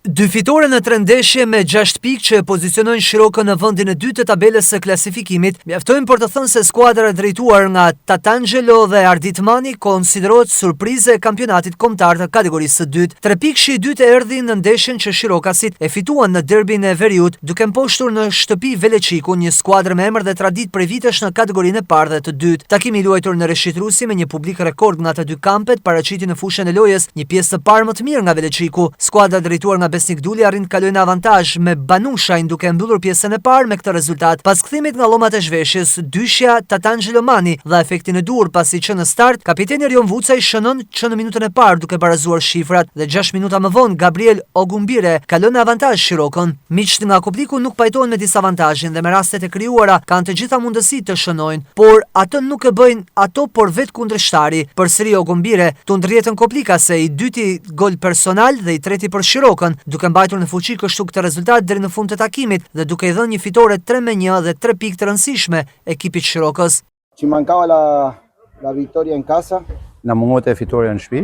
Dy fitore në 3 ndeshje me 6 pikë që pozicionojnë Shirokën në vendin e dytë të tabelës së klasifikimit, mjaftojnë për të thënë se skuadra drejtuar nga Tatangelo dhe Ardit Mani konsiderohet surprizë e kampionatit kombëtar të kategorisë së dytë. 3 pikë i dytë erdhi në ndeshjen që Shirokasit e fituan në derbin e Veriut, duke mposhtur në shtëpi Veleçiku, një skuadër me emër dhe traditë prej vitesh në kategorinë e parë dhe të dytë. Takimi i luajtur në Reshit Rusi me një publik rekord nga të dy kampet paraqiti në fushën e lojës një pjesë të parë më të mirë nga Veleçiku. Skuadra drejtuar nga Besnik Duli arrin të kalojë në avantazh me Banushajn duke mbyllur pjesën e parë me këtë rezultat. Pas kthimit nga llomat e zhveshjes, dyshja Tatangelo Mani dha efektin e dur pasi që në start kapiteni Rion Vucaj shënon që në minutën e parë duke barazuar shifrat dhe 6 minuta më vonë Gabriel Ogumbire kalon në avantazh Shirokën. Miqt nga publiku nuk pajtohen me disavantazhin dhe me rastet e krijuara kanë të gjitha mundësitë të shënojnë, por atë nuk e bëjnë ato por vetë kundërshtari. Përsëri Ogumbire tund rrjetën komplikase, i dyti gol personal dhe i treti për Shirokën, duke mbajtur në fuqi kështu këtë rezultat deri në fund të takimit dhe duke i dhënë një fitore 3-1 dhe 3 pikë të rëndësishme ekipit Shirokës. Ci mancava la vittoria in casa. Na mungonte fitoria në shtëpi.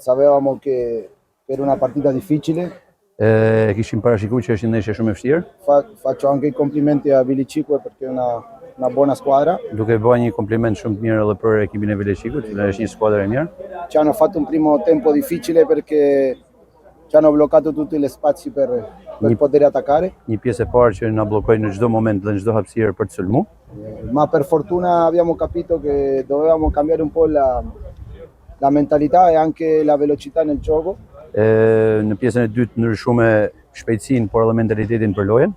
Sapevamo che era una partita difficile. Kishim parashikuar që është një ndeshje shumë e vështirë. Faccio anche i complimenti a Veleçiku perché è una buona squadra. Duke bëj një kompliment shumë të mirë edhe për ekipin e Veleçikut, që është një skuadër e mirë. Ci hanno fatto un primo tempo difficile perché ci hanno bloccato tutti gli spazi per poter attaccare. Një pjesë e parë që na bllokoi në çdo moment dhe në çdo hapësirë për të sulmu. Ma per fortuna abbiamo capito che dovevamo cambiare un po' la mentalità e anche la velocità nel gioco. Në pjesën e dytë ndryshuame shpejtësinë por edhe mentalitetin për lojën.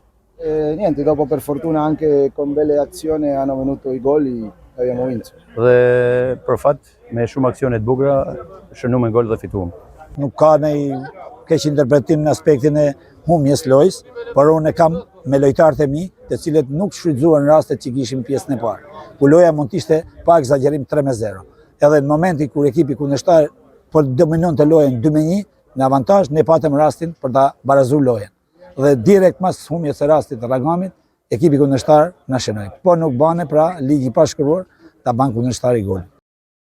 Niente, dopo per fortuna anche con belle azioni hanno venuto i gol e abbiamo vinto. Dhe për fat me shumë aksione të bukura shënuam me gol dhe fituam. Nuk ka një keq interpretim në aspektin e humjes lojës, por unë e kam me lojtarët e mi, të cilët nuk shfrytzuan rastet që kishim pjesën e parë. Ku loja mund të ishte pa egzagerim 3-0. Edhe në momenti kur ekipi kundërshtar po dominon të lojën 2-1, në avantazh ne patëm rastin për ta barazuar lojën. Dhe direkt pas humjes së rastit të Ragamit, ekipi kundërshtar na shënoi. Po nuk bane pra ligji pa shkruar ta ban kundërshtari gol.